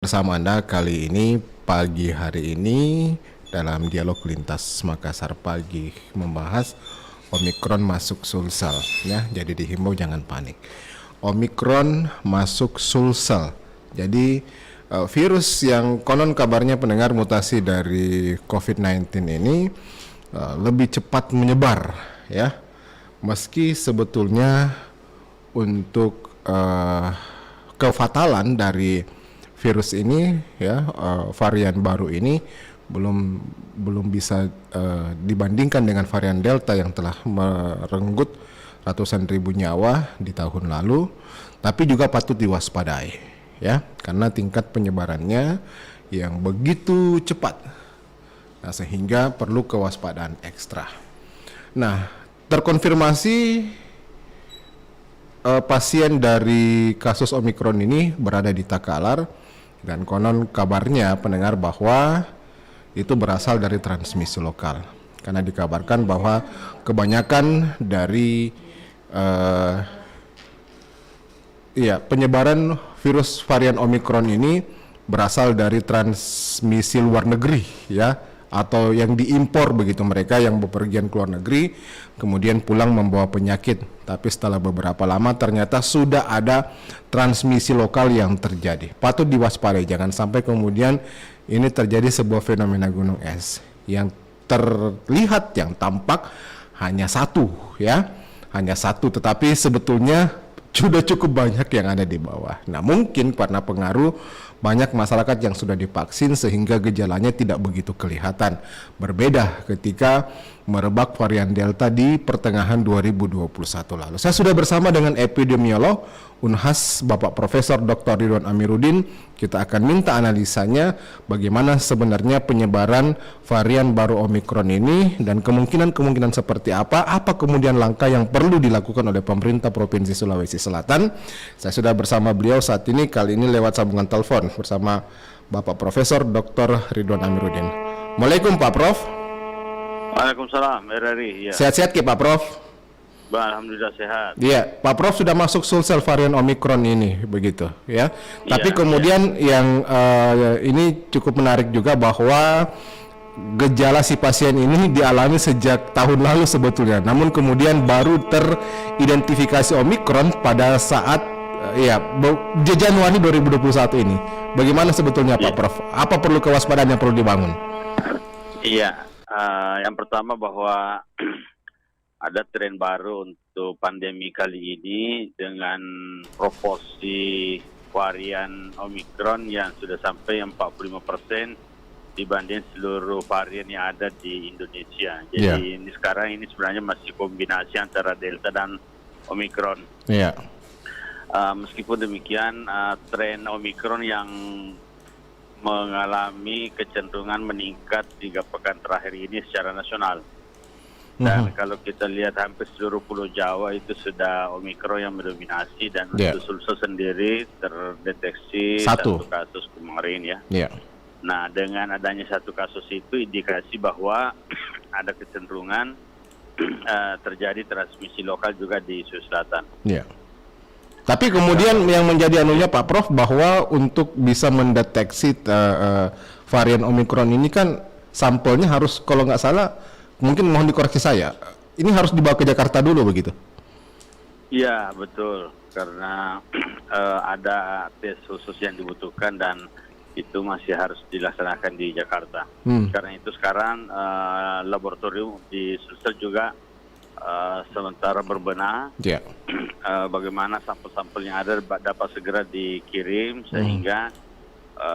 bersama Anda kali ini pagi hari ini dalam dialog lintas Makassar pagi membahas Omikron masuk Sulsel ya. Jadi dihimbau jangan panik. Omikron masuk Sulsel. Jadi virus yang konon kabarnya pendengar mutasi dari COVID-19 ini lebih cepat menyebar ya. Meski sebetulnya untuk kefatalan dari virus ini ya, varian baru ini belum bisa dibandingkan dengan varian Delta yang telah merenggut ratusan ribu nyawa di tahun lalu, tapi juga patut diwaspadai ya, karena tingkat penyebarannya yang begitu cepat, nah, sehingga perlu kewaspadaan ekstra. Nah, terkonfirmasi pasien dari kasus Omikron ini berada di Takalar dan konon kabarnya pendengar bahwa itu berasal dari transmisi lokal karena dikabarkan bahwa kebanyakan dari penyebaran virus varian Omikron ini berasal dari transmisi luar negeri ya, atau yang diimpor begitu, mereka yang bepergian ke luar negeri kemudian pulang membawa penyakit, tapi setelah beberapa lama ternyata sudah ada transmisi lokal yang terjadi. Patut diwaspadai, jangan sampai kemudian ini terjadi sebuah fenomena gunung es yang terlihat, yang tampak hanya satu ya, hanya satu, tetapi sebetulnya sudah cukup banyak yang ada di bawah. Nah, mungkin karena pengaruh banyak masyarakat yang sudah divaksin sehingga gejalanya tidak begitu kelihatan. Berbeda ketika merebak varian Delta di pertengahan 2021 lalu. Saya sudah bersama dengan epidemiolog Unhas Bapak Profesor Dr. Ridwan Amiruddin. Kita akan minta analisanya bagaimana sebenarnya penyebaran varian baru Omikron ini dan kemungkinan seperti apa kemudian langkah yang perlu dilakukan oleh pemerintah Provinsi Sulawesi Selatan. Saya sudah bersama beliau saat ini, kali ini lewat sambungan telepon bersama Bapak Profesor Dr. Ridwan Amiruddin. Waalaikumsalam Pak Prof. Waalaikumsalam, RRI. Ya. Sehat-sehat ya Pak Prof? Alhamdulillah sehat. Iya, Pak Prof sudah masuk Sulsel varian Omikron ini, begitu ya. Tapi kemudian yang ini cukup menarik juga bahwa gejala si pasien ini dialami sejak tahun lalu sebetulnya. Namun kemudian baru teridentifikasi Omikron pada saat Januari 2021 ini. Bagaimana sebetulnya Pak Prof? Apa perlu kewaspadaan yang perlu dibangun? Iya, yang pertama bahwa ada tren baru untuk pandemi kali ini dengan proporsi varian Omikron yang sudah sampai 45% dibanding seluruh varian yang ada di Indonesia. Jadi ini sekarang ini sebenarnya masih kombinasi antara Delta dan Omikron. Iya. Meskipun demikian, tren Omikron yang mengalami kecenderungan meningkat 3 pekan terakhir ini secara nasional. Dan kalau kita lihat hampir seluruh Pulau Jawa itu sudah Omikron yang mendominasi, dan untuk Sulsel sendiri terdeteksi satu kasus kemarin ya. Nah, dengan adanya satu kasus itu indikasi bahwa ada kecenderungan terjadi transmisi lokal juga di Sulawesi Selatan. Tapi kemudian yang menjadi anunya Pak Prof bahwa untuk bisa mendeteksi varian Omikron ini kan sampelnya harus, kalau nggak salah, mungkin mohon dikoreksi saya, ini harus dibawa ke Jakarta dulu begitu? Iya betul, karena ada tes khusus yang dibutuhkan dan itu masih harus dilaksanakan di Jakarta. Karena itu sekarang laboratorium di Sulsel juga sementara berbenah bagaimana sampel-sampel yang ada dapat segera dikirim sehingga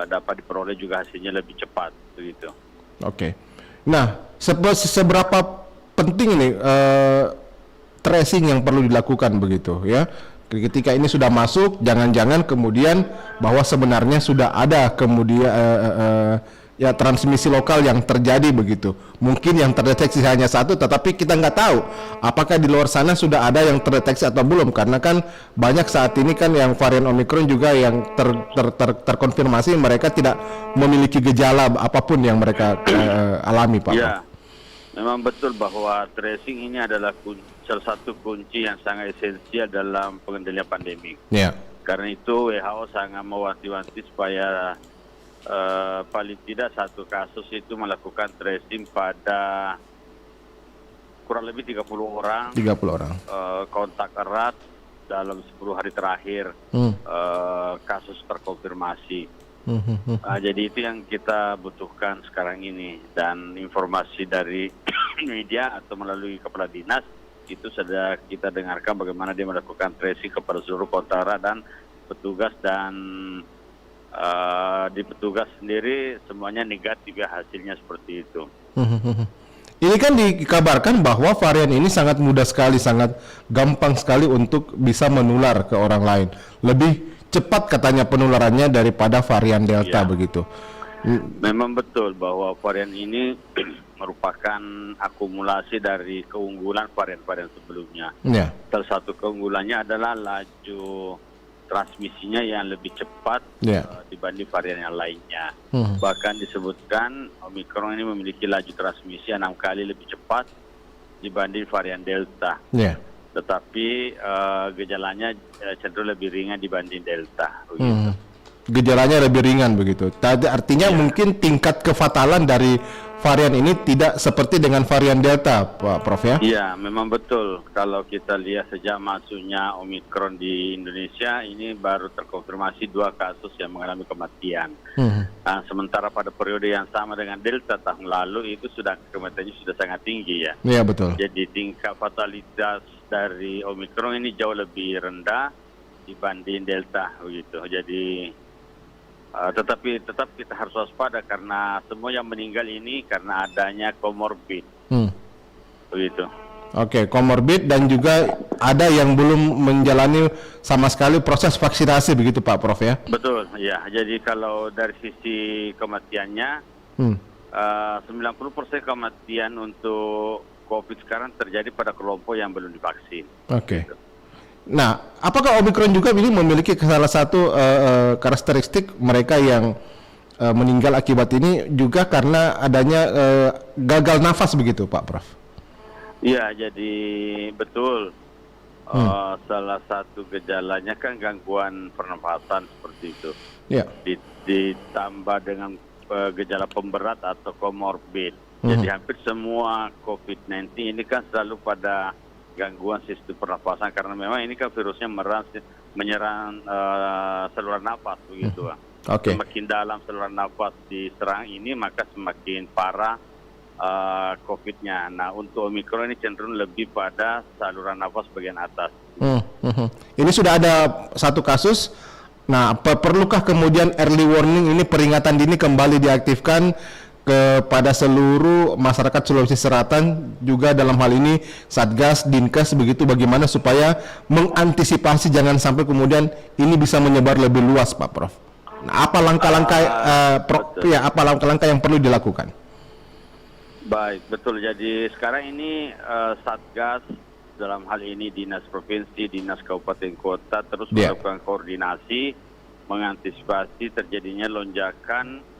dapat diperoleh juga hasilnya lebih cepat begitu. Oke. Nah, seberapa penting ini tracing yang perlu dilakukan begitu ya? Ketika ini sudah masuk, jangan-jangan kemudian bahwa sebenarnya sudah ada kemudian transmisi lokal yang terjadi begitu. Mungkin yang terdeteksi hanya satu, tetapi kita nggak tahu apakah di luar sana sudah ada yang terdeteksi atau belum, karena kan banyak saat ini kan yang varian Omikron juga yang terkonfirmasi mereka tidak memiliki gejala apapun yang mereka alami, Pak. Ya, memang betul bahwa tracing ini adalah salah satu kunci yang sangat esensial dalam pengendalian pandemi. Karena itu WHO sangat mewanti-wanti supaya paling tidak satu kasus itu melakukan tracing pada kurang lebih 30 orang 30 orang. kontak erat dalam 10 hari terakhir kasus terkonfirmasi. Jadi itu yang kita butuhkan sekarang ini, dan informasi dari media atau melalui kepala dinas itu sudah kita dengarkan bagaimana dia melakukan tracing kepada seluruh kontak erat dan petugas, dan di petugas sendiri semuanya negatif ya hasilnya seperti itu. Ini kan dikabarkan bahwa varian ini sangat mudah sekali, sangat gampang sekali untuk bisa menular ke orang lain. Lebih cepat katanya penularannya daripada varian Delta begitu. Memang betul bahwa varian ini merupakan akumulasi dari keunggulan varian-varian sebelumnya. Ya. Salah satu keunggulannya adalah laju transmisinya yang lebih cepat dibanding varian yang lainnya. Bahkan disebutkan Omicron ini memiliki laju transmisi 6 kali lebih cepat dibanding varian Delta. Tetapi gejalanya cenderung lebih ringan dibanding Delta. Gejalanya lebih ringan begitu. Artinya mungkin tingkat kefatalan dari varian ini tidak seperti dengan varian Delta, Pak Prof ya? Iya, memang betul. Kalau kita lihat sejak masuknya Omicron di Indonesia, ini baru terkonfirmasi 2 kasus yang mengalami kematian. Nah, sementara pada periode yang sama dengan Delta tahun lalu itu sudah kematiannya sudah sangat tinggi ya. Iya betul. Jadi tingkat fatalitas dari Omicron ini jauh lebih rendah dibanding Delta begitu. Jadi tetapi tetap kita harus waspada karena semua yang meninggal ini karena adanya komorbid. Begitu. Oke, komorbid dan juga ada yang belum menjalani sama sekali proses vaksinasi begitu Pak Prof ya? Betul, ya. Jadi kalau dari sisi kematiannya 90% kematian untuk COVID sekarang terjadi pada kelompok yang belum divaksin. Oke. Gitu. Nah, apakah Omicron juga ini memiliki salah satu karakteristik mereka yang meninggal akibat ini juga karena adanya gagal nafas begitu, Pak Prof? Iya, jadi betul. Salah satu gejalanya kan gangguan pernafasan seperti itu. Iya. Ditambah dengan gejala pemberat atau komorbid. Jadi hampir semua COVID-19 ini kan selalu pada gangguan sistem pernafasan karena memang ini kan virusnya menyerang saluran nafas begitu. Semakin dalam saluran nafas diserang ini maka semakin parah COVID-nya. Nah untuk Omicron ini cenderung lebih pada saluran nafas bagian atas. Ini sudah ada satu kasus. Nah perlukah kemudian early warning ini, peringatan dini kembali diaktifkan kepada seluruh masyarakat Sulawesi Selatan juga dalam hal ini Satgas, Dinkes begitu, bagaimana supaya mengantisipasi jangan sampai kemudian ini bisa menyebar lebih luas Pak Prof. Nah, apa langkah-langkah apa langkah-langkah yang perlu dilakukan? Baik, betul. Jadi sekarang ini Satgas dalam hal ini Dinas Provinsi, Dinas Kabupaten Kota terus melakukan koordinasi mengantisipasi terjadinya lonjakan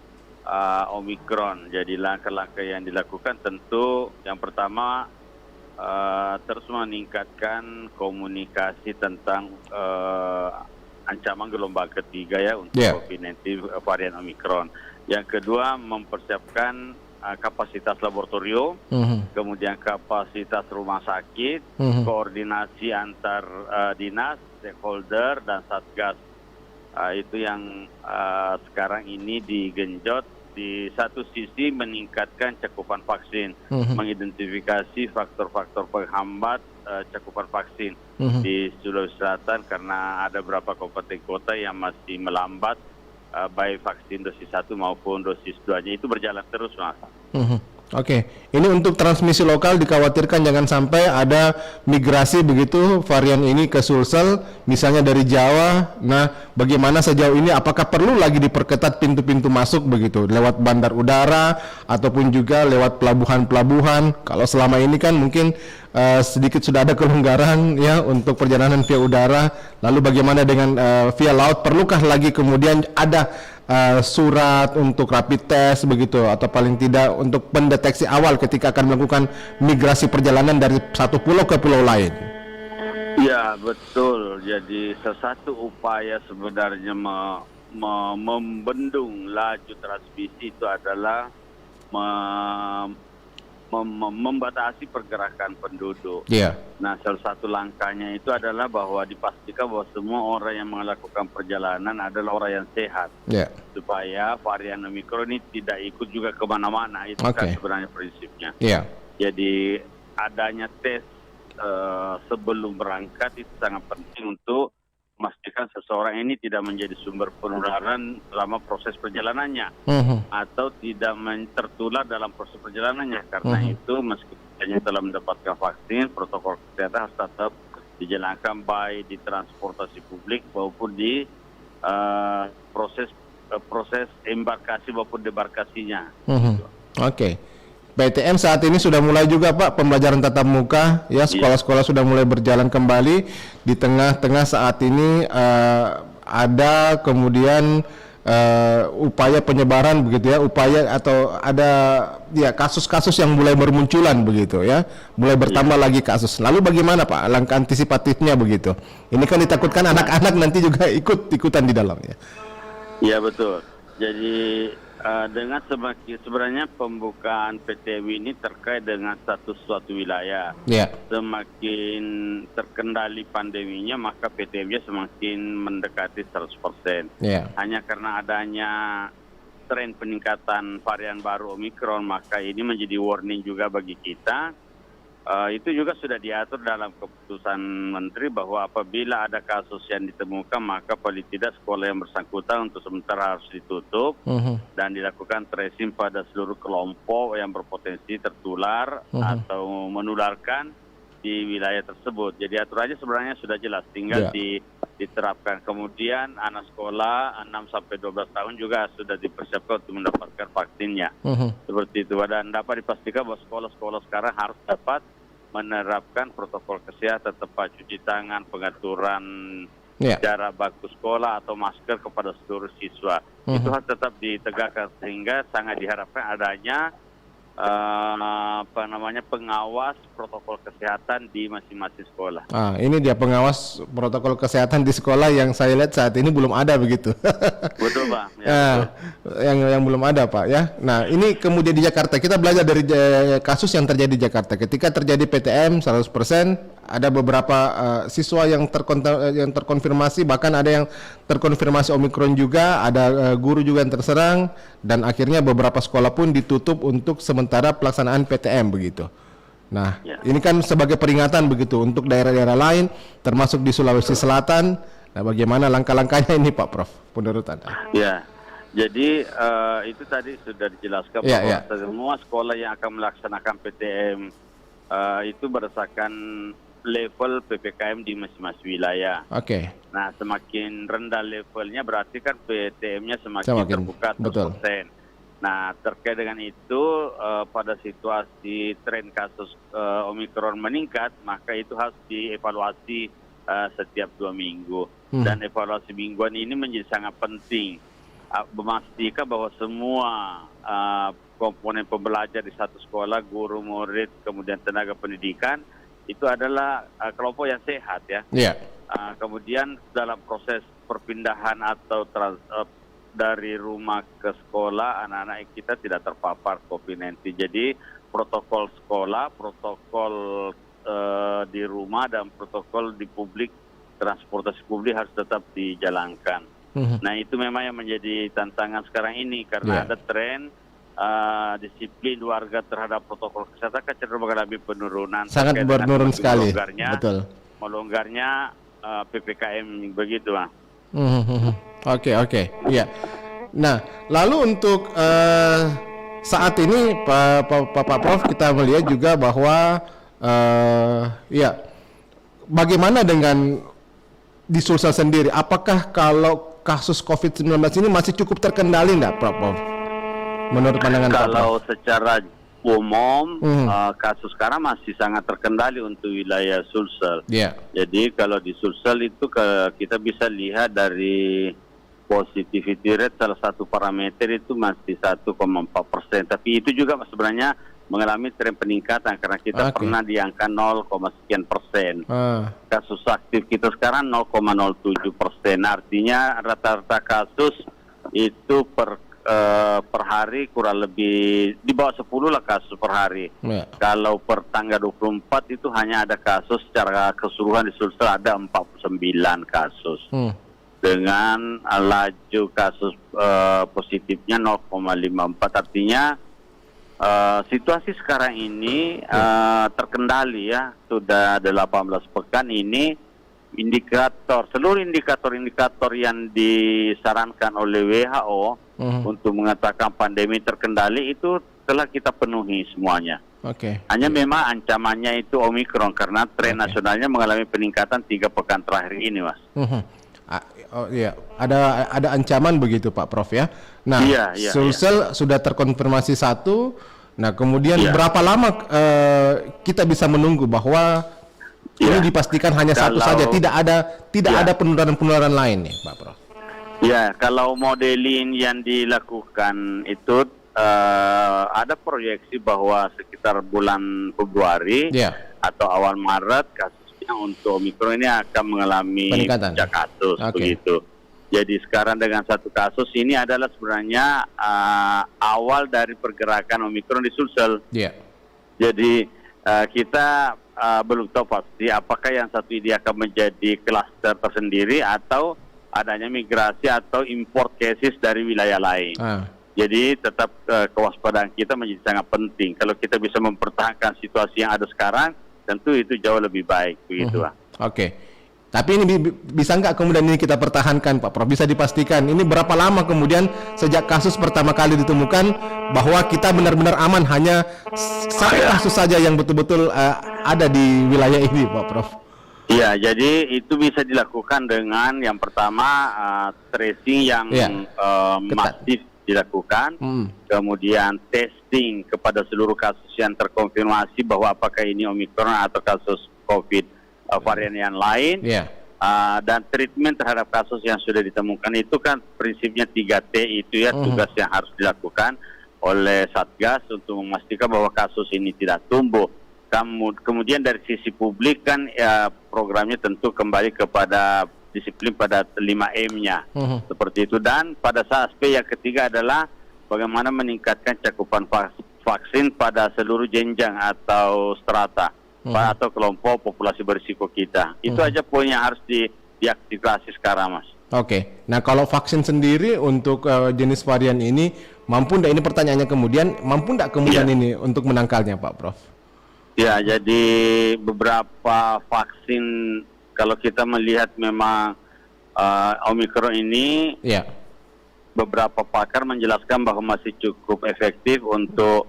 Omicron. Jadi langkah-langkah yang dilakukan tentu yang pertama terus meningkatkan komunikasi tentang ancaman gelombang ketiga ya untuk COVID-19 varian Omicron. Yang kedua mempersiapkan kapasitas laboratorium, kemudian kapasitas rumah sakit, koordinasi antar dinas, stakeholder dan Satgas. Itu yang sekarang ini digenjot. Di satu sisi meningkatkan cakupan vaksin, mengidentifikasi faktor-faktor penghambat cakupan vaksin di Sulawesi Selatan karena ada beberapa kabupaten kota yang masih melambat baik vaksin dosis 1 maupun dosis 2-nya itu berjalan terus Mas. Oke, ini untuk transmisi lokal dikhawatirkan jangan sampai ada migrasi begitu varian ini ke Sulsel, misalnya dari Jawa. Nah, bagaimana sejauh ini? Apakah perlu lagi diperketat pintu-pintu masuk begitu, lewat bandar udara ataupun juga lewat pelabuhan-pelabuhan? Kalau selama ini kan mungkin sedikit sudah ada kelonggaran ya untuk perjalanan via udara. Lalu bagaimana dengan via laut? Perlukah lagi kemudian ada surat untuk rapid test begitu, atau paling tidak untuk pendeteksi awal ketika akan melakukan migrasi perjalanan dari satu pulau ke pulau lain? Ya betul. Jadi salah satu upaya sebenarnya membendung laju transmisi itu adalah membatasi pergerakan penduduk. Iya. Nah, salah satu langkahnya itu adalah bahwa dipastikan bahwa semua orang yang melakukan perjalanan adalah orang yang sehat, Iya. supaya varian Omikron ini tidak ikut juga kemana-mana. Itu kan sebenarnya prinsipnya. Iya. Jadi adanya tes sebelum berangkat itu sangat penting untuk memastikan seseorang ini tidak menjadi sumber penularan selama proses perjalanannya atau tidak tertular dalam proses perjalanannya. Karena itu meskipun hanya telah mendapatkan vaksin, protokol kesehatan harus tetap dijalankan baik di transportasi publik maupun di proses embarkasi maupun debarkasinya. Oke. PTM saat ini sudah mulai juga Pak pembelajaran tatap muka, ya sekolah-sekolah sudah mulai berjalan kembali. Di tengah-tengah saat ini ada kemudian upaya penyebaran begitu ya, upaya atau ada ya kasus-kasus yang mulai bermunculan begitu ya, mulai bertambah lagi kasus. Lalu bagaimana Pak langkah antisipatifnya begitu? Ini kan ditakutkan anak-anak nanti juga ikutan di dalamnya. Iya betul. Jadi dengan sebenarnya pembukaan PTM ini terkait dengan suatu wilayah. Semakin terkendali pandeminya, maka PTM-nya semakin mendekati 100%. Hanya karena adanya tren peningkatan varian baru Omikron, maka ini menjadi warning juga bagi kita. Itu juga sudah diatur dalam keputusan Menteri bahwa apabila ada kasus yang ditemukan, maka paling tidak sekolah yang bersangkutan untuk sementara harus ditutup dan dilakukan tracing pada seluruh kelompok yang berpotensi tertular atau menularkan di wilayah tersebut. Jadi aturannya sebenarnya sudah jelas, tinggal diterapkan. Kemudian anak sekolah 6-12 tahun juga sudah dipersiapkan untuk mendapatkan vaksinnya. Seperti itu. Dan dapat dipastikan bahwa sekolah-sekolah sekarang harus dapat menerapkan protokol kesehatan, tempat cuci tangan, pengaturan jarak bangku sekolah atau masker kepada seluruh siswa. Itu harus tetap ditegakkan sehingga sangat diharapkan adanya pengawas protokol kesehatan di masing-masing sekolah. Ini dia pengawas protokol kesehatan di sekolah yang saya lihat saat ini belum ada begitu. Betul Pak. Yang belum ada Pak ya. Nah ini kemudian di Jakarta kita belajar dari kasus yang terjadi di Jakarta. Ketika terjadi PTM 100%, ada beberapa siswa yang terkonfirmasi, bahkan ada yang terkonfirmasi Omikron juga, ada guru juga yang terserang, dan akhirnya beberapa sekolah pun ditutup untuk sementara pelaksanaan PTM begitu. Nah, ini kan sebagai peringatan begitu untuk daerah-daerah lain, termasuk di Sulawesi Selatan. Nah, bagaimana langkah-langkahnya ini Pak Prof, menurut Anda? Ya, jadi itu tadi sudah dijelaskan bahwa semua sekolah yang akan melaksanakan PTM itu berdasarkan level PPKM di masing-masing wilayah. Nah, semakin rendah levelnya berarti kan PTM-nya semakin terbuka 100%. Nah, terkait dengan itu pada situasi tren kasus Omikron meningkat, maka itu harus dievaluasi setiap 2 minggu. Dan evaluasi mingguan ini menjadi sangat penting. Memastikan bahwa semua komponen pembelajar di satu sekolah, guru, murid, kemudian tenaga pendidikan, itu adalah kelompok yang sehat ya. Kemudian dalam proses perpindahan atau dari rumah ke sekolah, anak-anak kita tidak terpapar COVID-19. Jadi protokol sekolah, protokol di rumah, dan protokol di publik, transportasi publik harus tetap dijalankan. Nah itu memang yang menjadi tantangan sekarang ini, karena ada tren disiplin warga terhadap protokol kesehatan kan cenderung mengalami penurunan. Sangat menurun sekali. Melonggarnya PPKM begitu Pak. Oke. Iya. Nah, lalu untuk saat ini Pak Prof, kita melihat juga bahwa bagaimana dengan di Sulsel sendiri? Apakah kalau kasus COVID-19 ini masih cukup terkendali enggak Pak Prof? Menurut pandangan Pak Prof? Kalau secara umum kasus sekarang masih sangat terkendali untuk wilayah Sulsel. Jadi kalau di Sulsel itu kita bisa lihat dari positivity rate, salah satu parameter itu masih 1,4%. Tapi itu juga sebenarnya mengalami tren peningkatan karena kita pernah di angka 0, sekian persen. Kasus aktif kita sekarang 0,07%. Artinya rata-rata kasus itu per hari kurang lebih di bawah 10 lah kasus per hari. Kalau per tanggal 24 itu hanya ada kasus secara keseluruhan di Sulsel ada 49 kasus. Dengan laju kasus positifnya 0,54, artinya situasi sekarang ini terkendali ya. Sudah 18 pekan ini seluruh indikator yang disarankan oleh WHO untuk mengatakan pandemi terkendali itu telah kita penuhi semuanya. Hanya memang ancamannya itu Omikron karena tren nasionalnya mengalami peningkatan 3 pekan terakhir ini, Mas. Ada ancaman begitu Pak Prof ya. Nah, Sulsel sudah terkonfirmasi 1. Nah, kemudian berapa lama kita bisa menunggu bahwa ini dipastikan hanya satu saja, tidak ada penularan lain nih, Pak Prof? Ya, kalau modeling yang dilakukan itu ada proyeksi bahwa sekitar bulan Februari atau awal Maret kasusnya untuk Omikron ini akan mengalami puncak kasus begitu. Jadi sekarang dengan 1 kasus ini adalah sebenarnya awal dari pergerakan Omikron di Sulsel. Jadi kita belum tahu pasti apakah yang satu ini akan menjadi klaster tersendiri atau adanya migrasi atau import cases dari wilayah lain. Jadi tetap kewaspadaan kita menjadi sangat penting. Kalau kita bisa mempertahankan situasi yang ada sekarang, tentu itu jauh lebih baik begitu lah. Tapi ini bisa nggak kemudian ini kita pertahankan Pak Prof? Bisa dipastikan ini berapa lama kemudian sejak kasus pertama kali ditemukan bahwa kita benar-benar aman, hanya satu kasus saja yang betul-betul ada di wilayah ini Pak Prof? Iya, jadi itu bisa dilakukan dengan yang pertama tracing yang masif dilakukan, kemudian testing kepada seluruh kasus yang terkonfirmasi bahwa apakah ini Omikron atau kasus COVID varian yang lain, dan treatment terhadap kasus yang sudah ditemukan. Itu kan prinsipnya 3T itu ya, tugas yang harus dilakukan oleh Satgas untuk memastikan bahwa kasus ini tidak tumbuh. Kemudian dari sisi publik kan programnya tentu kembali kepada disiplin pada 5M-nya seperti itu. Dan pada saat aspek yang ketiga adalah bagaimana meningkatkan cakupan vaksin pada seluruh jenjang atau strata atau kelompok populasi berisiko kita. Itu aja poin yang harus diaktifasi sekarang, Mas. Nah kalau vaksin sendiri untuk jenis varian ini mampu nggak, ini pertanyaannya kemudian, mampu nggak kemudian ini untuk menangkalnya Pak Prof? Ya, jadi beberapa vaksin kalau kita melihat memang Omikron ini, beberapa pakar menjelaskan bahwa masih cukup efektif untuk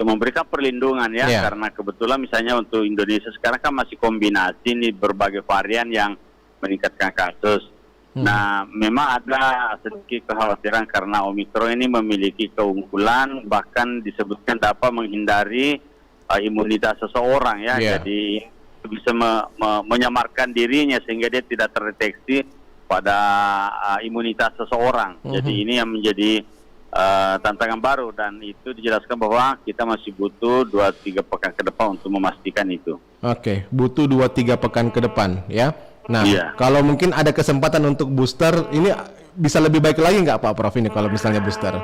memberikan perlindungan ya, karena kebetulan misalnya untuk Indonesia sekarang kan masih kombinasi nih berbagai varian yang meningkatkan kasus. Nah, memang ada sedikit kekhawatiran karena Omikron ini memiliki keunggulan, bahkan disebutkan dapat menghindari imunitas seseorang ya, jadi bisa menyamarkan dirinya sehingga dia tidak terdeteksi pada imunitas seseorang. Jadi ini yang menjadi tantangan baru, dan itu dijelaskan bahwa kita masih butuh 2-3 pekan ke depan untuk memastikan itu. Butuh 2-3 pekan ke depan ya. Nah, kalau mungkin ada kesempatan untuk booster, ini bisa lebih baik lagi nggak Pak Prof ini kalau misalnya booster?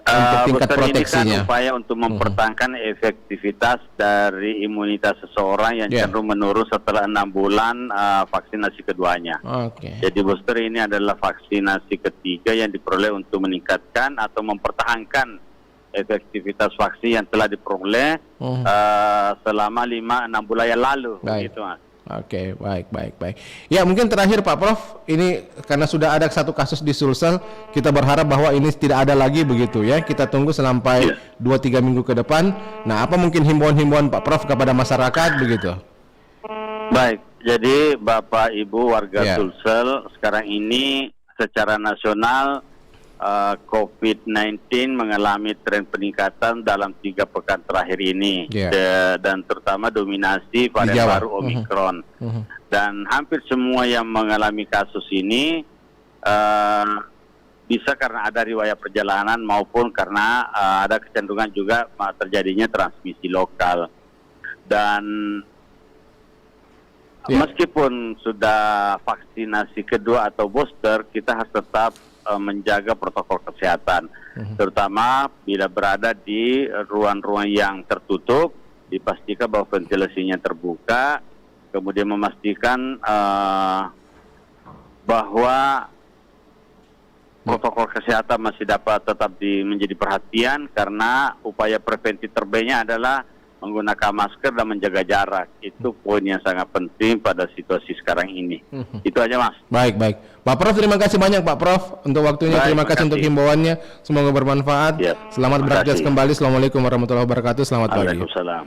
Untuk tingkat proteksinya. Ini kan upaya untuk mempertahankan efektivitas dari imunitas seseorang yang cenderung menurun setelah 6 bulan vaksinasi keduanya. Jadi booster ini adalah vaksinasi ketiga yang diperoleh untuk meningkatkan atau mempertahankan efektivitas vaksin yang telah diperoleh selama 5-6 bulan yang lalu. Begitu, Mas. Baik. Ya, mungkin terakhir Pak Prof, ini karena sudah ada 1 kasus di Sulsel, kita berharap bahwa ini tidak ada lagi begitu ya. Kita tunggu sampai 2-3 minggu ke depan. Nah, apa mungkin himbauan-himbauan Pak Prof kepada masyarakat begitu? Baik, jadi Bapak Ibu warga Sulsel, sekarang ini secara nasional COVID-19 mengalami tren peningkatan dalam 3 pekan terakhir ini, dan terutama dominasi varian baru Omikron. Dan hampir semua yang mengalami kasus ini bisa karena ada riwayat perjalanan maupun karena ada kecenderungan juga terjadinya transmisi lokal. Dan meskipun sudah vaksinasi kedua atau booster, kita harus tetap menjaga protokol kesehatan, terutama bila berada di ruang-ruang yang tertutup, dipastikan bahwa ventilasinya terbuka, kemudian memastikan bahwa protokol kesehatan masih dapat tetap menjadi perhatian, karena upaya preventif terbaiknya adalah menggunakan masker dan menjaga jarak. Itu poin yang sangat penting pada situasi sekarang ini. Itu aja, Mas. Baik. Pak Prof, terima kasih banyak Pak Prof untuk waktunya. Baik, terima kasih untuk himbauannya. Semoga bermanfaat. Ya, Selamat beraktivitas kembali. Assalamualaikum warahmatullahi wabarakatuh. Selamat pagi. Waalaikumsalam.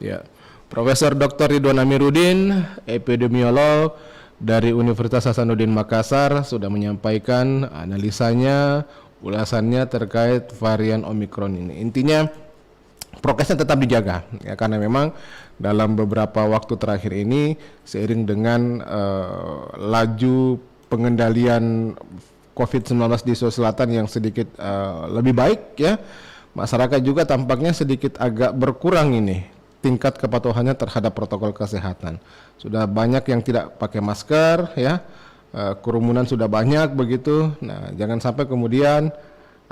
Ya. Profesor Dr. Ridwan Amiruddin, epidemiolog dari Universitas Hasanuddin Makassar, sudah menyampaikan analisanya, ulasannya terkait varian Omikron ini. Intinya prokesnya tetap dijaga, ya, karena memang dalam beberapa waktu terakhir ini seiring dengan laju pengendalian COVID-19 di Sulawesi Selatan yang sedikit lebih baik, ya, masyarakat juga tampaknya sedikit agak berkurang ini tingkat kepatuhannya terhadap protokol kesehatan. Sudah banyak yang tidak pakai masker, ya, kerumunan sudah banyak begitu. Nah, jangan sampai kemudian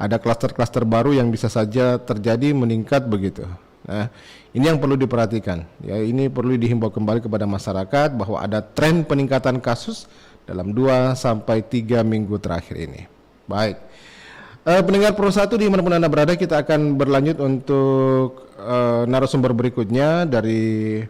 ada klaster-klaster baru yang bisa saja terjadi meningkat begitu. Nah, ini yang perlu diperhatikan. Ya, ini perlu dihimbau kembali kepada masyarakat bahwa ada tren peningkatan kasus dalam 2 sampai 3 minggu terakhir ini. Baik. Pendengar Pro 1 dimanapun Anda berada, kita akan berlanjut untuk narasumber berikutnya dari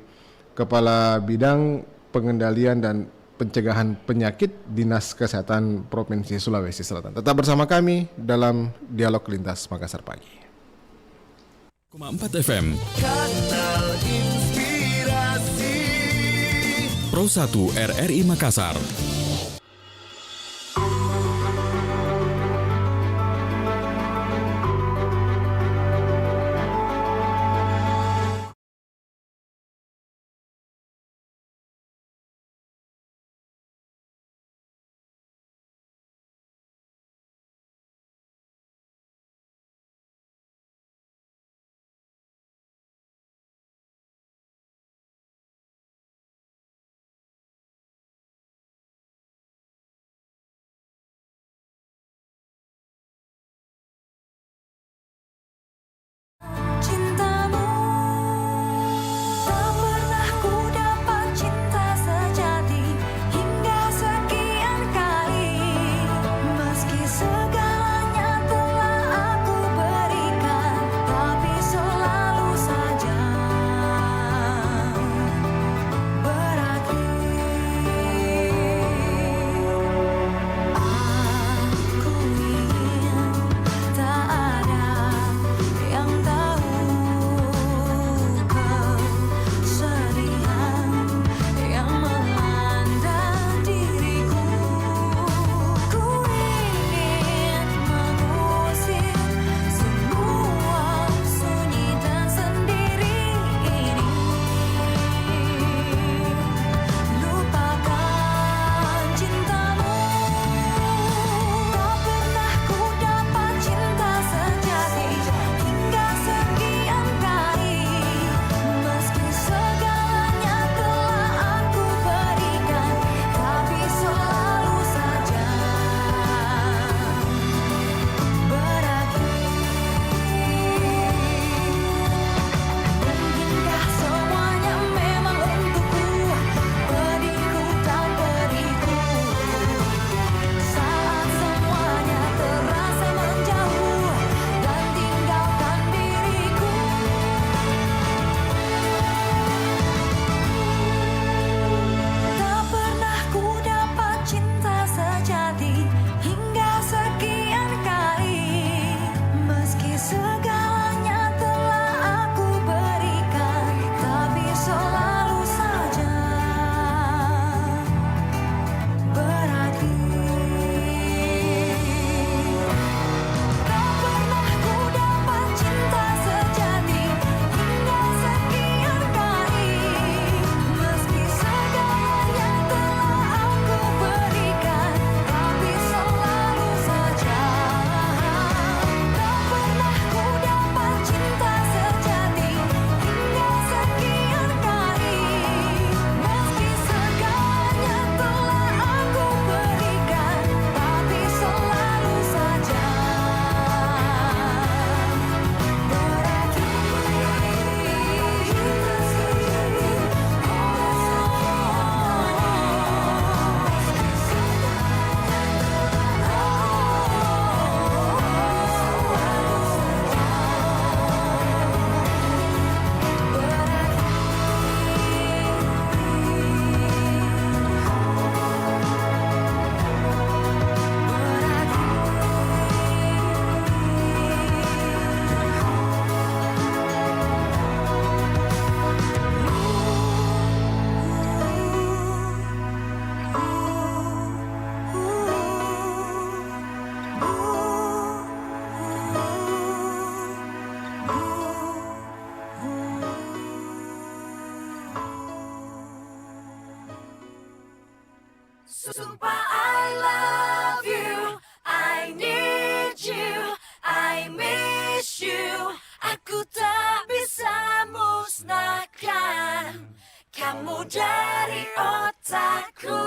Kepala Bidang Pengendalian dan Pencegahan Penyakit Dinas Kesehatan Provinsi Sulawesi Selatan. Tetap bersama kami dalam Dialog Lintas Makassar Pagi. 4 FM Kanal Inspirasi Pro 1 RRI Makassar. kamu dari otakku.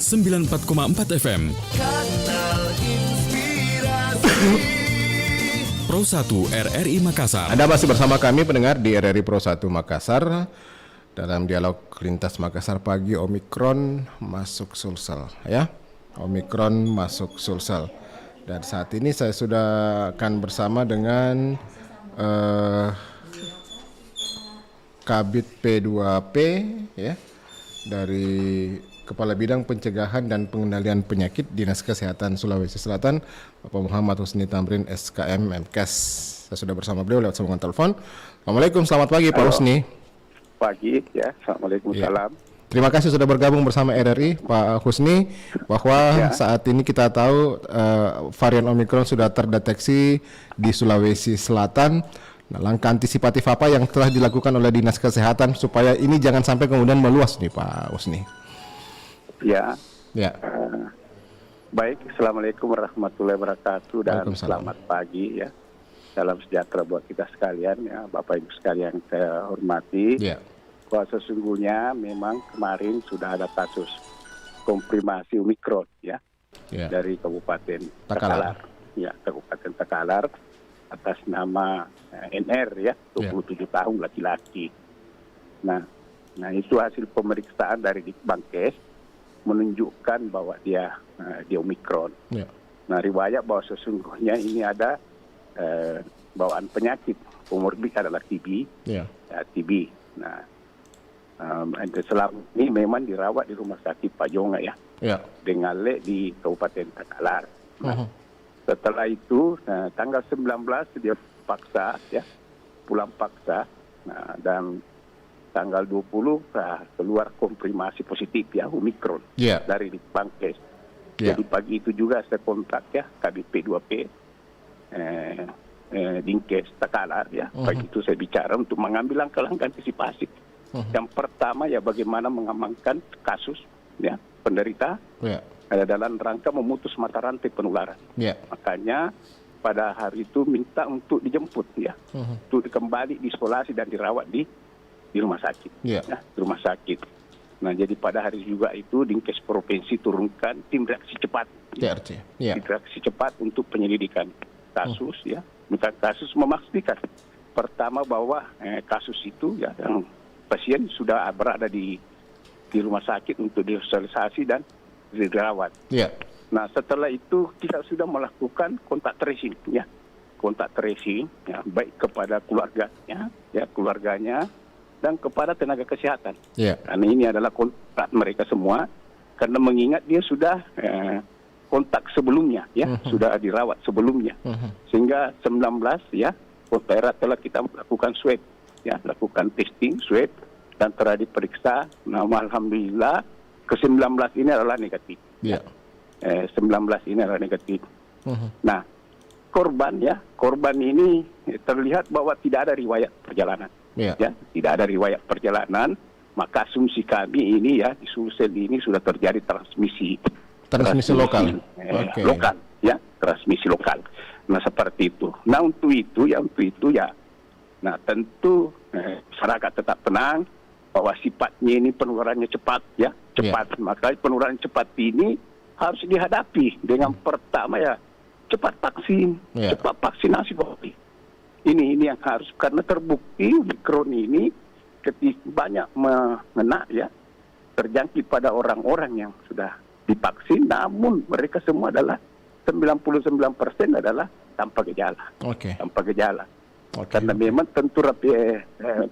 Sembilan 94,4 FM. Kanal Inspirasi. Pro 1 RRI Makassar. Anda masih bersama kami pendengar di RRI Pro 1 Makassar dalam dialog lintas Makassar pagi. Omikron masuk Sulsel, ya. Omikron masuk Sulsel. Dan saat ini saya sudah akan bersama dengan Kabid P2P, ya, dari Kepala Bidang Pencegahan dan Pengendalian Penyakit Dinas Kesehatan Sulawesi Selatan, Bapak Muhammad Husni Tamrin, SKM MKes. Saya sudah bersama beliau lewat sambungan telepon. Assalamualaikum, selamat pagi Pak Husni. Pagi, ya. Assalamualaikum. Ya. Salam. Terima kasih sudah bergabung bersama RRI, Pak Husni. Bahwa saat ini kita tahu varian Omikron sudah terdeteksi di Sulawesi Selatan. Nah, langkah antisipatif apa yang telah dilakukan oleh Dinas Kesehatan supaya ini jangan sampai kemudian meluas nih Pak Husni? Ya. Ya. Baik, Assalamualaikum warahmatullahi wabarakatuh dan selamat pagi, ya. Salam sejahtera buat kita sekalian, ya, Bapak Ibu sekalian yang saya hormati. Ya. Bahwa sesungguhnya memang kemarin sudah ada kasus konfirmasi Omikron, ya, dari Kabupaten Takalar. Ya, Kabupaten Takalar atas nama NR, ya, 27 tahun laki-laki. Nah itu hasil pemeriksaan dari Ditbangkes menunjukkan bahwa dia Omikron. Nah, riwayat bahwa sesungguhnya ini ada bawaan penyakit komorbid adalah TB, Ya. TB. Nah, selama ini memang dirawat di rumah sakit Pajonga ya, Ya. dengan lek di Kabupaten Takalar. Nah, setelah itu tanggal 19 dia paksa ya, pulang paksa. Nah, dan tanggal 20 keluar konfirmasi positif ya Omikron dari Litbangkes. Jadi pagi itu juga saya kontak ya KBP 2P Dinkes Takalar ya. Pagi itu saya bicara untuk mengambil langkah-langkah antisipasi. Yang pertama ya bagaimana mengamankan kasus ya penderita dalam rangka memutus mata rantai penularan. Makanya pada hari itu minta untuk dijemput ya, untuk kembali diisolasi dan dirawat di rumah sakit, ya, di rumah sakit. Nah, jadi pada hari juga itu Dinkes Provinsi turunkan tim reaksi cepat, TRC, tim reaksi cepat untuk penyelidikan kasus, ya, bukan kasus memastikan pertama bahwa kasus itu ya yang pasien sudah berada di rumah sakit untuk disosialisasi dan dirawat. Nah, setelah itu kita sudah melakukan kontak tracing, ya, kontak tracing, ya, baik kepada keluarganya, ya, keluarganya, dan kepada tenaga kesehatan. Karena ini adalah kontak mereka semua, karena mengingat dia sudah kontak sebelumnya, ya, sudah dirawat sebelumnya, sehingga 19 ya, daerah telah kita melakukan swab, ya, lakukan testing swab dan telah diperiksa. Nah, alhamdulillah ke-19 ini adalah negatif. 19 ini adalah negatif. Nah, korban ini terlihat bahwa tidak ada riwayat perjalanan. Ya, tidak ada riwayat perjalanan, maka asumsi kami ini ya di Sulsel ini sudah terjadi transmisi lokal. Lokal, ya, transmisi lokal. Nah, seperti itu. Nah, untuk itu ya, nah tentu masyarakat tetap tenang bahwa sifatnya ini penularannya cepat, ya, cepat. Maka penularan cepat ini harus dihadapi dengan pertama ya cepat vaksin, cepat vaksinasi COVID. Ini yang harus, karena terbukti Omikron ini ketika banyak mengena ya terjangkit pada orang-orang yang sudah divaksin, namun mereka semua adalah 99% adalah tanpa gejala. Tanpa gejala. Karena memang tentu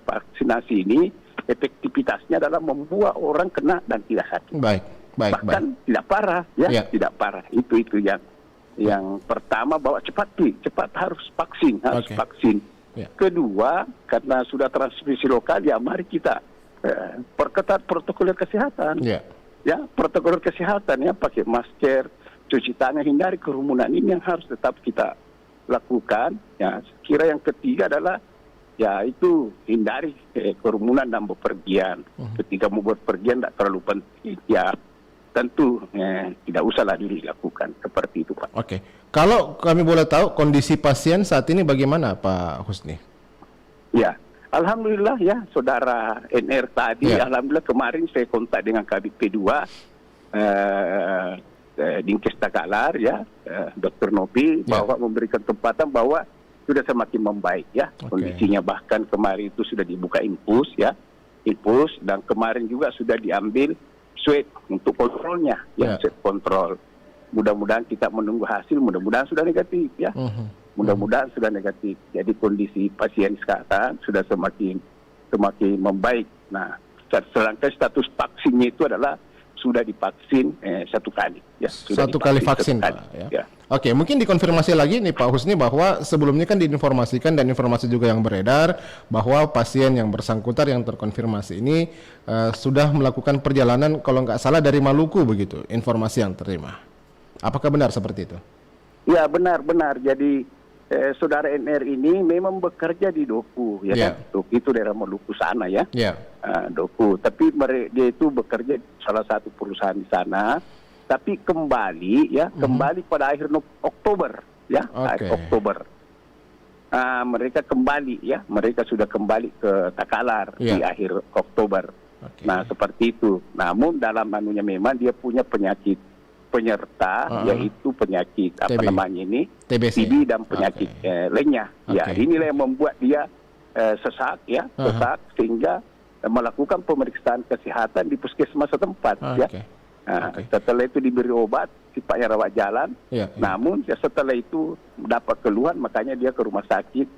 vaksinasi ini efektivitasnya adalah membuat orang kena dan tidak sakit. Bahkan tidak parah, ya, tidak parah. Itu yang pertama, bahwa cepat harus vaksin, vaksin. Kedua, karena sudah transmisi lokal, ya mari kita perketat protokol kesehatan. Ya, protokol kesehatan, ya, pakai masker, cuci tangan, hindari kerumunan, ini yang harus tetap kita lakukan. Ya, kira yang ketiga adalah ya itu hindari kerumunan dan bepergian. Ketika mau bepergian tidak terlalu penting, ya tentu tidak usahlah dilakukan seperti itu, Pak. Kalau kami boleh tahu kondisi pasien saat ini bagaimana, Pak Husni? Ya, alhamdulillah ya, saudara NR tadi, alhamdulillah kemarin saya kontak dengan KBP 2 Dinkes Takalar, ya, Dr. Nobi, bahwa memberikan tempatan bahwa sudah semakin membaik, ya, kondisinya. Bahkan kemarin itu sudah dibuka infus, ya, infus, dan kemarin juga sudah diambil swab untuk kontrolnya, ya, swab kontrol. Mudah-mudahan kita menunggu hasil, mudah-mudahan sudah negatif, ya. Mudah-mudahan sudah negatif. Jadi kondisi pasien sekarang sudah semakin membaik. Nah, sedangkan status vaksinnya itu adalah sudah divaksin 1 kali, ya. Satu kali vaksin, Pak. Ya. Mungkin dikonfirmasi lagi nih Pak Husni, bahwa sebelumnya kan diinformasikan dan informasi juga yang beredar bahwa pasien yang bersangkutan yang terkonfirmasi ini sudah melakukan perjalanan kalau nggak salah dari Maluku, begitu informasi yang terima. Apakah benar seperti itu? Ya, benar. Jadi saudara NR ini memang bekerja di Doku, ya, kan? Doku itu daerah Maluku sana, ya. Doku. Tapi dia itu bekerja di salah satu perusahaan di sana. Tapi kembali, ya, kembali pada akhir Oktober, ya, akhir Oktober. Mereka kembali, ya, mereka sudah kembali ke Takalar di akhir Oktober. Nah, seperti itu. Namun dalam anunya memang dia punya penyakit penyerta, yaitu penyakit TB dan penyakit lainnya. Ya, inilah yang membuat dia sesak, ya, sesak, sehingga melakukan pemeriksaan kesehatan di puskesmas setempat, ya. Setelah itu diberi obat, sifatnya rawat jalan. Namun ya setelah itu dapat keluhan, makanya dia ke rumah sakit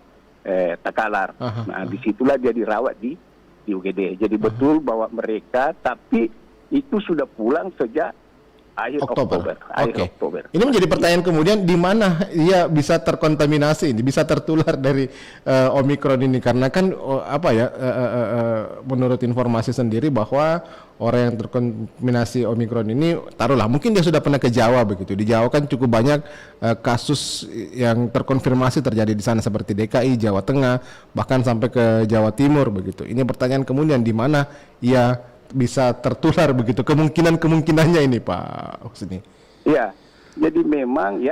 Takalar. Nah, disitulah dia dirawat di UGD. Jadi betul bahwa mereka, tapi itu sudah pulang sejak akhir Oktober. Ini menjadi pertanyaan kemudian, di mana ia bisa terkontaminasi, bisa tertular dari Omikron ini, karena kan menurut informasi sendiri bahwa orang yang terkontaminasi Omikron ini, taruhlah mungkin dia sudah pernah ke Jawa begitu. Di Jawa kan cukup banyak kasus yang terkonfirmasi terjadi di sana seperti DKI, Jawa Tengah, bahkan sampai ke Jawa Timur begitu. Ini pertanyaan kemudian, di mana ia bisa tertular begitu, kemungkinannya ini Pak Husni. Iya, jadi memang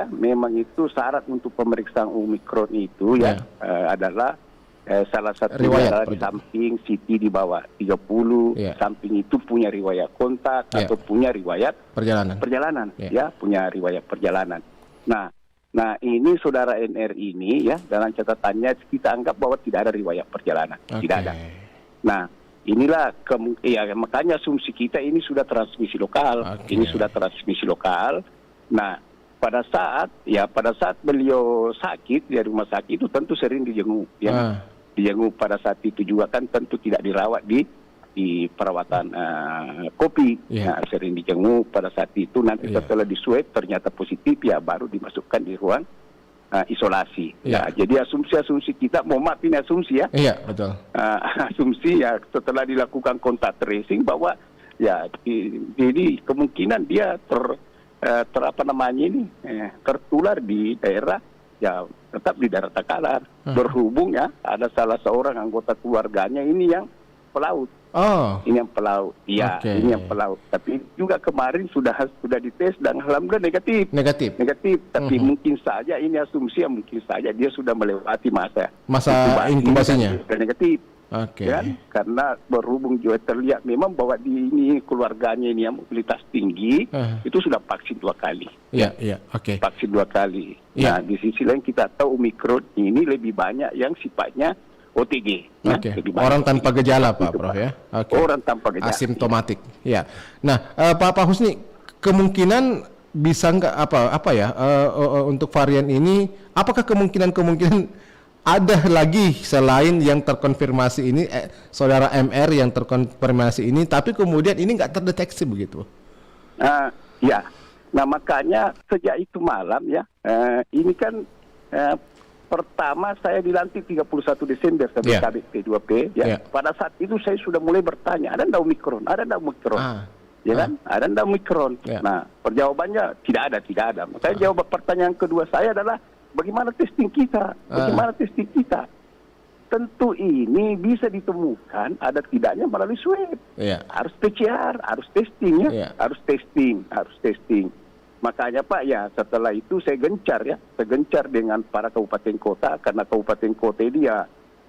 itu syarat untuk pemeriksaan Omikron itu adalah salah satu adalah di samping CT di bawah 30, samping itu punya riwayat kontak atau punya riwayat perjalanan, punya riwayat perjalanan. Nah ini saudara NR ini dalam catatannya kita anggap bahwa tidak ada riwayat perjalanan, tidak ada. Nah, inilah makanya asumsi kita ini sudah transmisi lokal. Ini sudah transmisi lokal. Nah, pada saat beliau sakit di rumah sakit itu tentu sering dijenguk, dijenguk pada saat itu juga kan tentu tidak dirawat di perawatan KOPI. Nah, sering dijenguk pada saat itu, nanti setelah diswab ternyata positif, baru dimasukkan di ruang isolasi. Jadi asumsi kita, mohon maaf ini asumsi Iya, betul. Asumsi setelah dilakukan kontak tracing bahwa jadi kemungkinan dia tertular di daerah tetap di daerah Takalar. Berhubung ada salah seorang anggota keluarganya ini yang pelaut. Ini yang pelaut. Ini yang pelaut. Tapi juga kemarin sudah dites dan alhamdulillah negatif. Tapi mungkin saja ini asumsi, mungkin saja dia sudah melewati masa inkubasinya. Sudah negatif. Karena berhubung juga terlihat memang bahwa ini keluarganya ini yang mobilitas tinggi, itu sudah vaksin 2 kali. Vaksin 2 kali. Nah, di sisi lain kita tahu Omikron ini lebih banyak yang sifatnya OTG. Orang tanpa gejala Pak Prof Orang tanpa gejala. Asimptomatik. Nah, Pak Husni, kemungkinan bisa nggak untuk varian ini, apakah kemungkinan ada lagi selain yang terkonfirmasi ini, saudara MR yang terkonfirmasi ini, tapi kemudian ini nggak terdeteksi begitu? Nah makanya sejak itu malam ini kan pertama saya dilantik 31 Desember sebagai Kabid P2P. Pada saat itu saya sudah mulai bertanya, ada ndak Omikron? Ada ndak Omikron? Ada ndak Omikron? Nah, perjawabannya tidak ada. Saya jawab pertanyaan kedua saya adalah bagaimana testing kita? Tentu ini bisa ditemukan ada tidaknya melalui swab. Harus PCR, harus testing harus testing. Makanya Pak setelah itu saya gencar dengan para kabupaten kota, karena kabupaten kota ini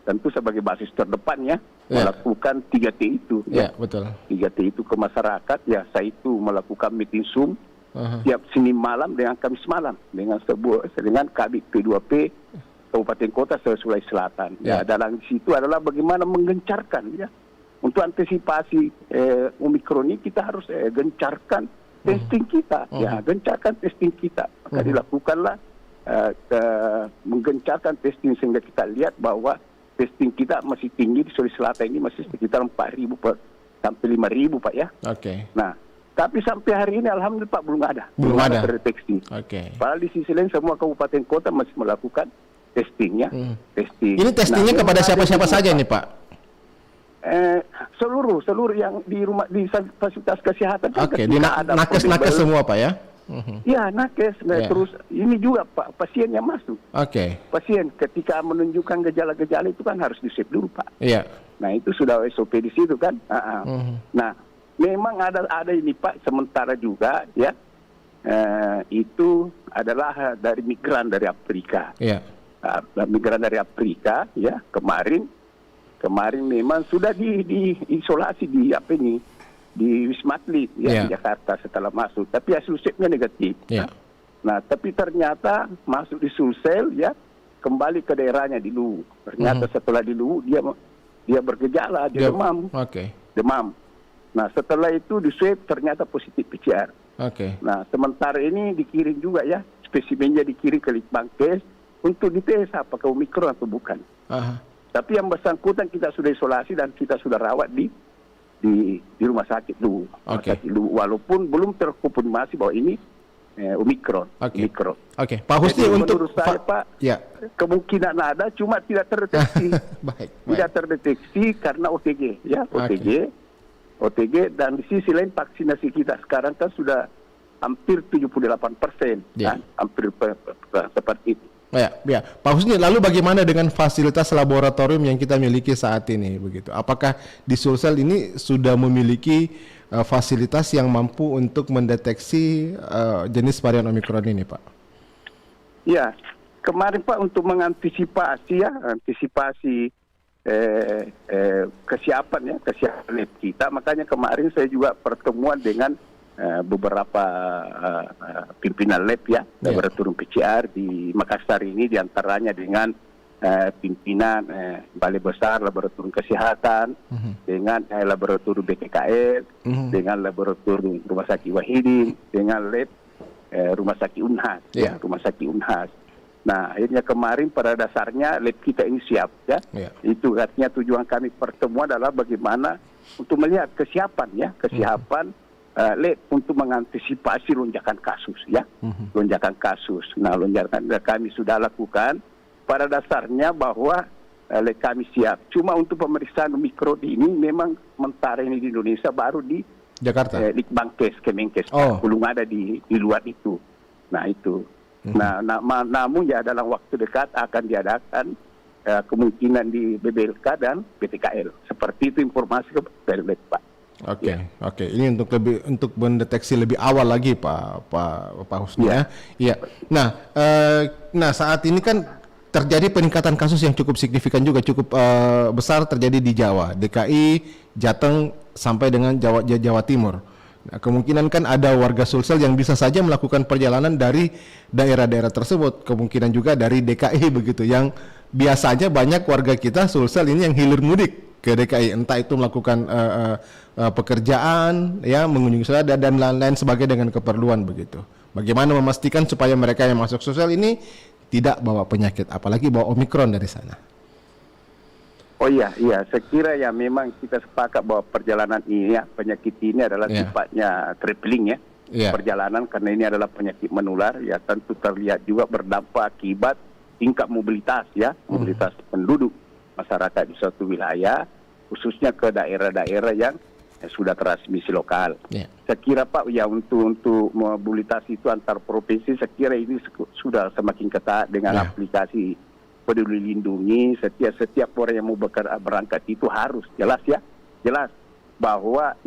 tentu sebagai basis terdepan melakukan 3T itu. Betul. 3T itu ke masyarakat. Saya itu melakukan meeting Zoom tiap Senin malam dengan Kamis malam dengan Kabid P2P Kabupaten Kota Sulawesi Selatan. Dalam situ adalah bagaimana menggencarkan untuk antisipasi Omikron ini kita harus gencarkan testing kita, gencarkan testing kita. Maka dilakukanlah menggencarkan testing sehingga kita lihat bahwa testing kita masih tinggi di Sulawesi Selatan ini, masih sekitar 4.000 sampai 5.000 Pak Nah, tapi sampai hari ini alhamdulillah Pak belum ada terdeteksi. Padahal di sisi lain semua kabupaten kota masih melakukan testingnya. Ini testingnya kepada siapa-siapa saja ini Pak? Seluruh yang di fasilitas kesehatan. Di nakes semua Pak nakes. Terus ini juga Pak, pasien yang masuk. Pasien ketika menunjukkan gejala-gejala itu kan harus di-swab dulu Pak. Nah itu sudah SOP di situ kan. Nah memang ada ini Pak, sementara juga itu adalah dari migran dari Afrika. Migran dari Afrika kemarin memang sudah diisolasi di Wisma Atlet di Jakarta setelah masuk, tapi hasil swabnya negatif. Nah, tapi ternyata masuk di Sulsel kembali ke daerahnya di Luwu. Ternyata setelah di Luwu dia bergejala, demam. Demam. Nah, setelah itu di swab ternyata positif PCR. Nah, sementara ini dikirim juga spesimennya dikirim ke Litbangkes untuk dites apakah Omikron atau bukan. Aha. Tapi yang bersangkutan kita sudah isolasi dan kita sudah rawat di rumah sakit dulu. Oke. Walaupun belum terkonfirmasi bahwa ini Omikron. Oke. Omikron. Oke, Pak Husni Jadi untuk menurut saya Pak, ya. kemungkinan ada cuma tidak terdeteksi. Baik. Tidak terdeteksi karena OTG, ya OTG dan di sisi lain vaksinasi kita sekarang kan sudah hampir 78%, Ya. kan? Hampir seperti itu. Ya, Pak Husni, lalu bagaimana dengan fasilitas laboratorium yang kita miliki saat ini begitu? Apakah di Sulsel ini sudah memiliki fasilitas yang mampu untuk mendeteksi jenis varian Omikron ini, Pak? Ya, kemarin Pak untuk mengantisipasi kesiapan lab kita, makanya kemarin saya juga pertemuan dengan beberapa pimpinan lab laboratorium PCR di Makassar ini, diantaranya dengan pimpinan Balai Besar Laboratorium Kesehatan, dengan laboratorium BKKL, dengan laboratorium Rumah Sakit Wahidin, dengan lab Rumah Sakit Unhas, Rumah Sakit Unhas. Nah, akhirnya kemarin pada dasarnya lab kita ini siap, Itu artinya tujuan kami pertemuan adalah bagaimana untuk melihat kesiapan, lab untuk mengantisipasi lonjakan kasus, lonjakan kasus. Nah, lonjakan kami sudah lakukan. Pada dasarnya bahwa kami siap. Cuma untuk pemeriksaan Omikron ini memang sementara ini di Indonesia baru di Jakarta. Litbangkes, Kemenkes, belum ada di luar itu. Nah itu. Namun ya dalam waktu dekat akan diadakan kemungkinan di BBLK dan BTKL. Seperti itu informasi dari Pak. Oke. Ini untuk mendeteksi lebih awal lagi Pak Husni ya. Iya. Nah saat ini kan terjadi peningkatan kasus yang cukup signifikan juga, cukup besar terjadi di Jawa, DKI, Jateng sampai dengan Jawa Timur. Nah, kemungkinan kan ada warga Sulsel yang bisa saja melakukan perjalanan dari daerah-daerah tersebut, kemungkinan juga dari DKI begitu, yang biasanya banyak warga kita Sulsel ini yang hilir mudik ke DKI, entah itu melakukan pekerjaan, mengunjungi saudara dan lain-lain sebagainya dengan keperluan begitu. Bagaimana memastikan supaya mereka yang masuk Sulsel ini tidak bawa penyakit, apalagi bawa Omikron dari sana? Oh iya, saya kira ya memang kita sepakat bahwa perjalanan ini penyakit ini adalah sifatnya traveling perjalanan, karena ini adalah penyakit menular, tentu terlihat juga berdampak akibat tingkat mobilitas mobilitas penduduk masyarakat di suatu wilayah, khususnya ke daerah-daerah yang sudah transmisi lokal. Saya kira Pak untuk mobilitas itu antar provinsi, saya kira ini sudah semakin ketat dengan aplikasi Peduli Lindungi. Setiap orang yang mau berangkat itu harus jelas bahwa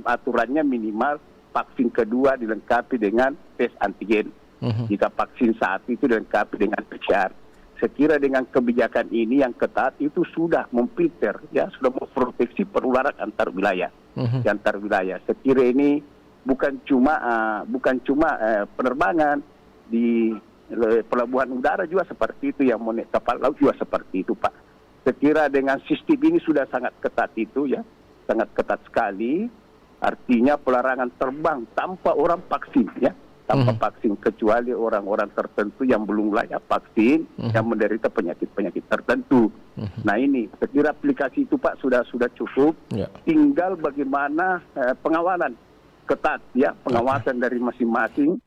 aturannya minimal vaksin kedua dilengkapi dengan tes antigen. Jika vaksin satu itu dilengkapi dengan PCR. Saya kira dengan kebijakan ini yang ketat itu sudah memfilter, sudah memproteksi penularan antar wilayah. Di antar wilayah. Saya kira ini bukan cuma penerbangan di pelabuhan udara juga seperti itu, yang mau naik kapal laut juga seperti itu, Pak. Saya kira dengan sistem ini sudah sangat ketat itu, sangat ketat sekali. Artinya pelarangan terbang tanpa orang vaksin, tanpa vaksin, kecuali orang-orang tertentu yang belum layak vaksin, yang menderita penyakit-penyakit tertentu. Nah ini, saya kira aplikasi itu Pak sudah cukup. Tinggal bagaimana pengawalan ketat, pengawasan dari masing-masing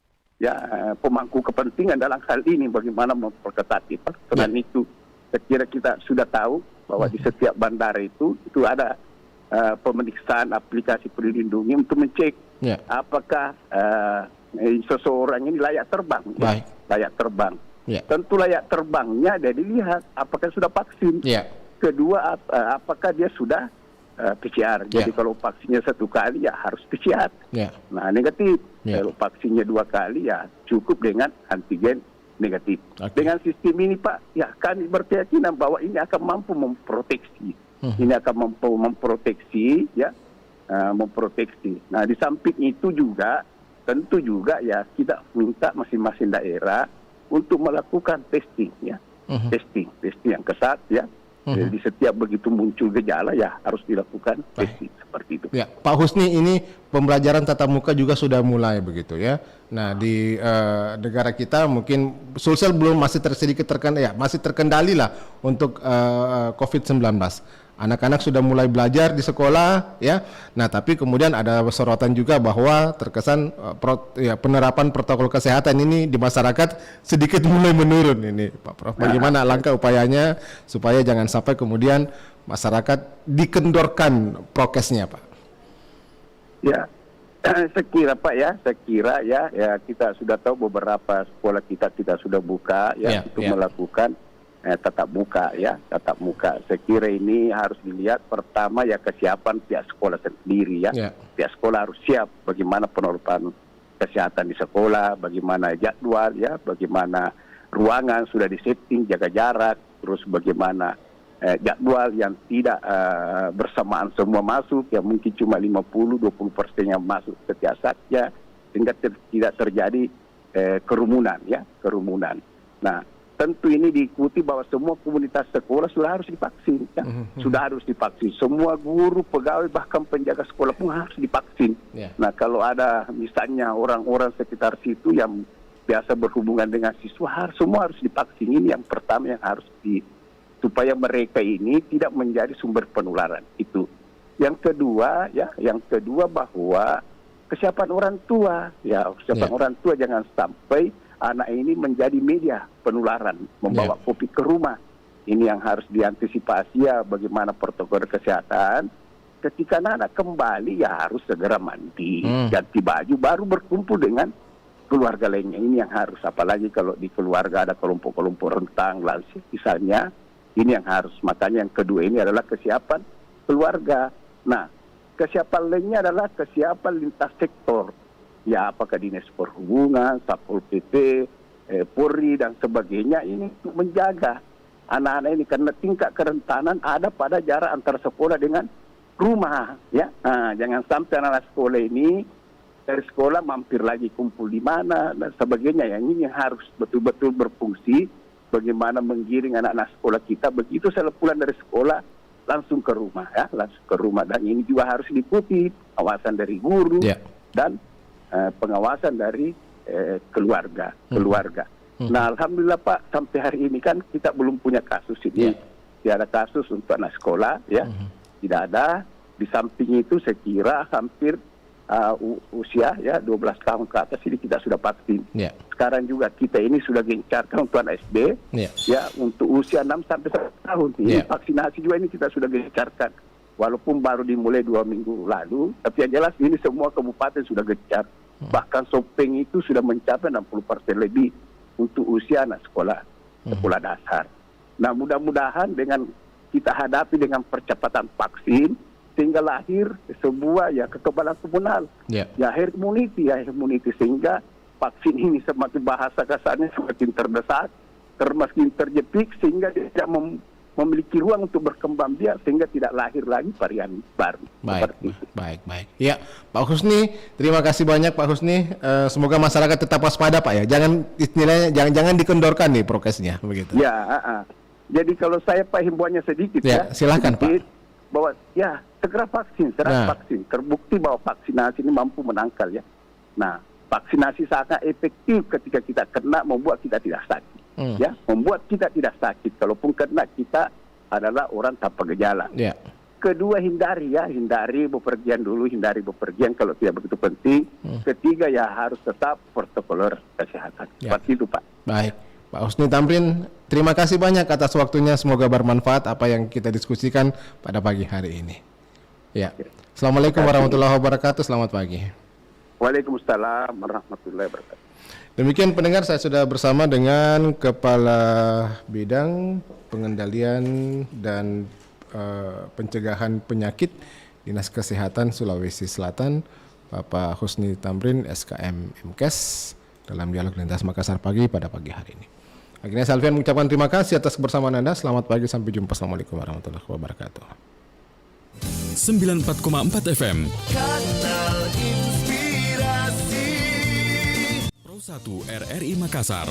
pemangku kepentingan dalam hal ini, bagaimana memperketat itu. Selain itu, saya kira kita sudah tahu bahwa di setiap bandara itu ada pemeriksaan aplikasi Peduli Lindungi untuk mencek apakah seseorang ini layak terbang. Layak terbang. Tentu layak terbangnya ada dilihat apakah sudah vaksin. Kedua, apakah dia sudah PCR. Jadi kalau vaksinnya 1 kali harus PCR. Nah, negatif. Kalau vaksinnya 2 kali cukup dengan antigen negatif. Dengan sistem ini Pak, kami berkeyakinan bahwa ini akan mampu memproteksi. Ini akan mampu memproteksi, memproteksi. Nah, di samping itu juga tentu juga kita minta masing-masing daerah untuk melakukan testing, testing yang ketat, Jadi setiap begitu muncul gejala ya harus dilakukan testing seperti itu. Ya, Pak Husni, ini pembelajaran tatap muka juga sudah mulai begitu ya. Nah, di negara kita mungkin Sulsel belum masih masih terkendali lah untuk COVID-19. Anak-anak sudah mulai belajar di sekolah ya. Nah, tapi kemudian ada sorotan juga bahwa terkesan penerapan protokol kesehatan ini di masyarakat sedikit mulai menurun ini, Pak Prof. Bagaimana langkah upayanya supaya jangan sampai kemudian masyarakat dikendorkan prokesnya, Pak? Ya, saya kira ya kita sudah tahu beberapa sekolah kita sudah buka untuk melakukan tatap muka. Saya kira ini harus dilihat pertama ya kesiapan pihak sekolah sendiri ya. Pihak sekolah harus siap bagaimana penerapan kesehatan di sekolah, bagaimana jadwal ya, bagaimana ruangan sudah disetting jaga jarak, terus bagaimana jadwal yang tidak bersamaan semua masuk, yang mungkin cuma 50-20% yang masuk setiap saatnya, sehingga tidak terjadi kerumunan. Nah, tentu ini diikuti bahwa semua komunitas sekolah sudah harus divaksin. Ya? Sudah harus divaksin. Semua guru, pegawai, bahkan penjaga sekolah pun harus divaksin. Nah, kalau ada misalnya orang-orang sekitar situ yang biasa berhubungan dengan siswa, semua harus divaksin. Ini yang pertama yang harus supaya mereka ini tidak menjadi sumber penularan. Itu. Yang kedua bahwa kesiapan orang tua. Orang tua jangan sampai anak ini menjadi media penularan, membawa COVID ke rumah. Ini yang harus diantisipasi ya, bagaimana protokol kesehatan. Ketika anak kembali ya harus segera mandi, ganti baju, baru berkumpul dengan keluarga lainnya. Ini yang harus, apalagi kalau di keluarga ada kelompok-kelompok rentang, lansia misalnya, ini yang harus. Makanya yang kedua ini adalah kesiapan keluarga. Nah, kesiapan lainnya adalah kesiapan lintas sektor. Ya, apakah dinas perhubungan, Satpol PP, Polri dan sebagainya ini untuk menjaga anak-anak ini karena tingkat kerentanan ada pada jarak antara sekolah dengan rumah. Ya, jangan sampai anak-anak sekolah ini dari sekolah mampir lagi kumpul di mana dan sebagainya. Yang ini harus betul-betul berfungsi bagaimana menggiring anak-anak sekolah kita begitu setelah pulang dari sekolah langsung ke rumah dan ini juga harus diikuti pengawasan dari guru dan pengawasan dari keluarga. Nah, alhamdulillah Pak, sampai hari ini kan kita belum punya kasus ini. Tidak ada kasus untuk anak sekolah ya. Tidak ada. Di samping itu saya kira hampir usia ya 12 tahun ke atas ini kita sudah vaksin. Sekarang juga kita ini sudah gencarkan untuk anak SD ya untuk usia 6 sampai 1 tahun. Ini vaksinasi juga ini kita sudah gencarkan. Walaupun baru dimulai 2 minggu lalu, tapi yang jelas ini semua kabupaten sudah gencar. Bahkan Sopeng itu sudah mencapai 60% lebih untuk usia anak sekolah dasar. Nah, mudah-mudahan dengan kita hadapi dengan percepatan vaksin, sehingga lahir sebuah kekebalan komunal, herd immunity, sehingga vaksin ini semakin bahasa kasarnya semakin terdesak, semakin terjepit, sehingga dia tidak memiliki ruang untuk berkembang biak sehingga tidak lahir lagi varian baru. Baik. Ya, Pak Husni, terima kasih banyak Pak Husni. Semoga masyarakat tetap waspada Pak ya. Jangan dikendorkan nih prokesnya begitu. Ya, jadi kalau saya Pak himbauannya sedikit silakan Pak. Bahwa segera vaksin. Terbukti bahwa vaksinasi ini mampu menangkal ya. Nah, vaksinasi sangat efektif ketika kita kena membuat kita tidak sakit. Membuat kita tidak sakit. Kalaupun kena kita adalah orang tanpa gejala. Kedua, hindari bepergian dulu, kalau tidak begitu penting. Ketiga harus tetap protokol kesehatan. Seperti itu Pak. Baik, Pak Husni Tamrin, terima kasih banyak atas waktunya. Semoga bermanfaat apa yang kita diskusikan pada pagi hari ini. Assalamualaikum warahmatullahi wabarakatuh. Selamat pagi. Waalaikumsalam warahmatullahi wabarakatuh. Demikian pendengar, saya sudah bersama dengan Kepala Bidang Pengendalian dan Pencegahan Penyakit Dinas Kesehatan Sulawesi Selatan, Bapak Husni Tamrin, SKM MKes, dalam dialog lintas Makassar pagi pada pagi hari ini. Akhirnya Salvian mengucapkan terima kasih atas kebersamaan Anda. Selamat pagi, sampai jumpa. Assalamualaikum warahmatullahi wabarakatuh. 94,4 FM. Kanal Inspirasi. Pro 1 RRI Makassar.